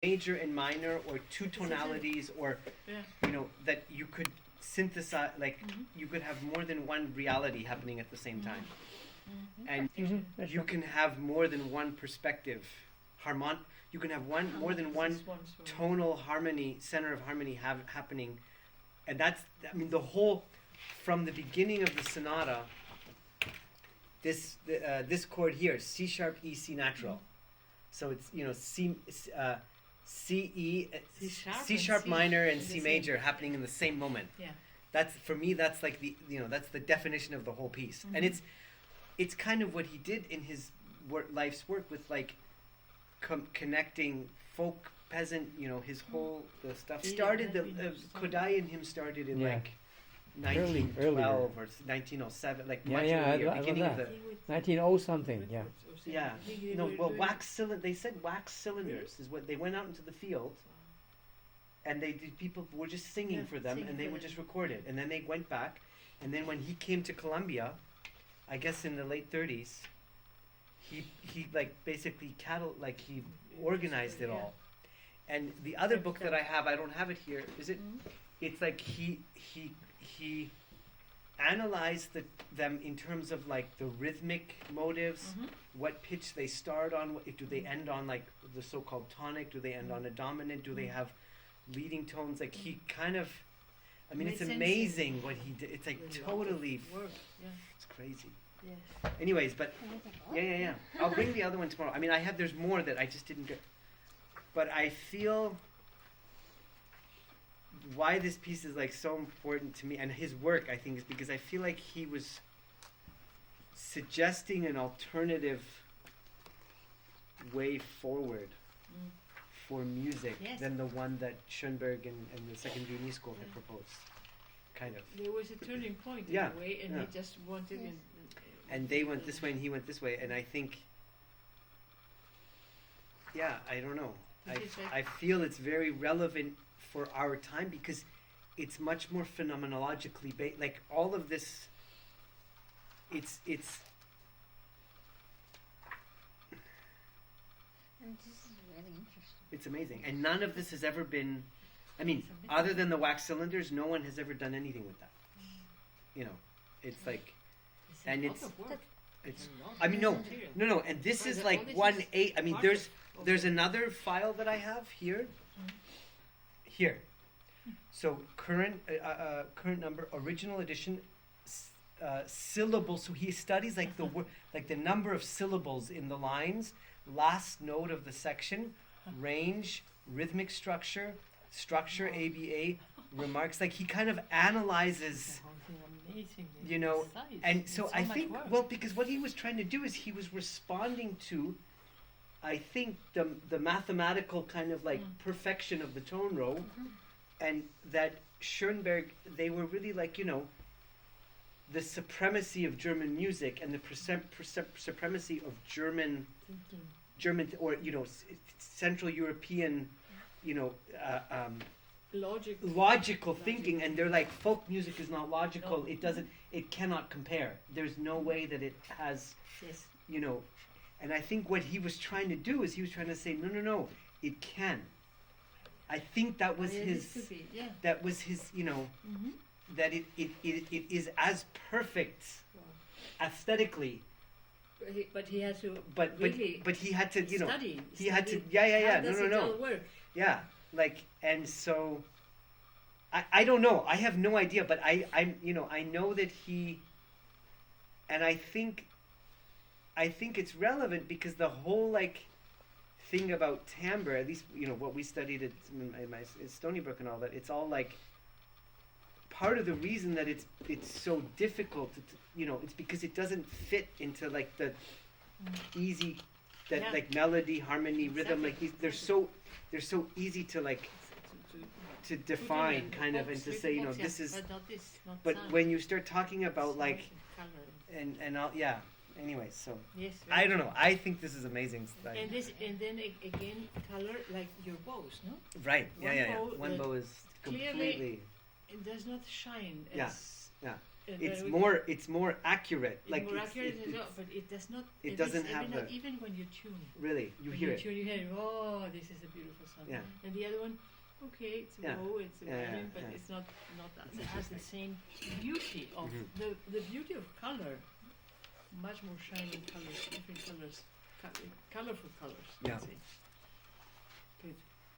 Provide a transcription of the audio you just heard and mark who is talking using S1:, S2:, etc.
S1: major and minor, or two tonalities, or that you could synthesize, like you could have more than one reality happening at the same time, and you can have more than one perspective, you can have more than one tonal harmony, center of harmony happening, and that's, I mean, the whole, from the beginning of the sonata, this chord here, C sharp, E, C natural, so it's C sharp minor and C major happening in the same moment.
S2: Yeah.
S1: That's, for me, that's like that's the definition of the whole piece, and it's kind of what he did in his life's work with like connecting folk, peasant, his whole the stuff started. Kodai and him started in like 1912 or 1907, like much earlier, beginning of the
S3: 1900 something.
S1: Wax cylinder. They said wax cylinders is what they went out into the field, and people were just singing for them, and they would just record it, and then they went back, and then when he came to Colombia, I guess in the late 30s, he like basically he organized it all. And the other book that I have, I don't have it here. Is it? It's like he analyzed them in terms of like the rhythmic motives, what pitch they start on, do they end on like the so-called tonic, do they end on a dominant, do they have leading tones, like he kind of, I mean, it's amazing what he did. It's like totally, it's crazy.
S2: Yes.
S1: Anyways, but yeah. I'll bring the other one tomorrow. I mean, there's more that I just didn't get, but I feel why this piece is like so important to me, and his work, I think, is because I feel like he was suggesting an alternative way forward for music than the one that Schoenberg and the Second Viennese School had proposed. Kind of.
S2: There was a turning point in a way, and he just wanted.
S1: And they went this way, and he went this way, and I think, I don't know. I feel it's very relevant for our time because it's much more phenomenologically based. Like all of this, it's.
S4: And this is really interesting.
S1: It's amazing, and none of this has ever been. I mean, other than the wax cylinders, no one has ever done anything with that. It's like, and it's. I mean, no, and this is like 1/8. I mean, there's another file that I have here. Here, so current number, original edition, syllables. So he studies like the number of syllables in the lines, last note of the section, range, rhythmic structure, ABA, remarks. Like he kind of analyzes, and so I think, because what he was trying to do is he was responding to, I think, the mathematical kind of like perfection of the tone row, and that Schoenberg, they were really like, the supremacy of German music and the supremacy of German or Central European, logical thinking, and they're like, folk music is not logical. It cannot compare. There's no way that it has, And I think what he was trying to do is he was trying to say, no, it can. I think that was that it is as perfect aesthetically.
S2: But he had to.
S1: But he had to,
S2: study.
S1: He had to.
S2: How does it all work?
S1: Yeah, like, and so. I don't know. I have no idea, but I know that he. And I think it's relevant because the whole like thing about timbre, at least what we studied at Stony Brook and all that, it's all like part of the reason that it's so difficult. It's because it doesn't fit into like the easy like melody, harmony, rhythm. Like they're so easy to like to define kind of, and to say this is. But when you start talking about like and all, anyway, so I don't know. I think this is amazing.
S2: And then again, color, like your bows, no?
S1: Right. One bow is completely.
S2: It does not shine.
S1: Yeah. it's more accurate.
S2: It's
S1: Like
S2: more accurate as well, but it does not.
S1: It doesn't have the.
S2: Even when you tune.
S1: Really, you
S2: when
S1: hear
S2: you
S1: it.
S2: tune, you hear, oh, this is a beautiful song.
S1: Yeah.
S2: And the other one, okay, it's
S1: Yeah.
S2: low, it's a violin, but
S1: yeah.
S2: it's not that. It has the same beauty of the beauty of color. Much more shining colors, different colors, colorful colors.
S1: Yeah.
S2: Let's say. Good.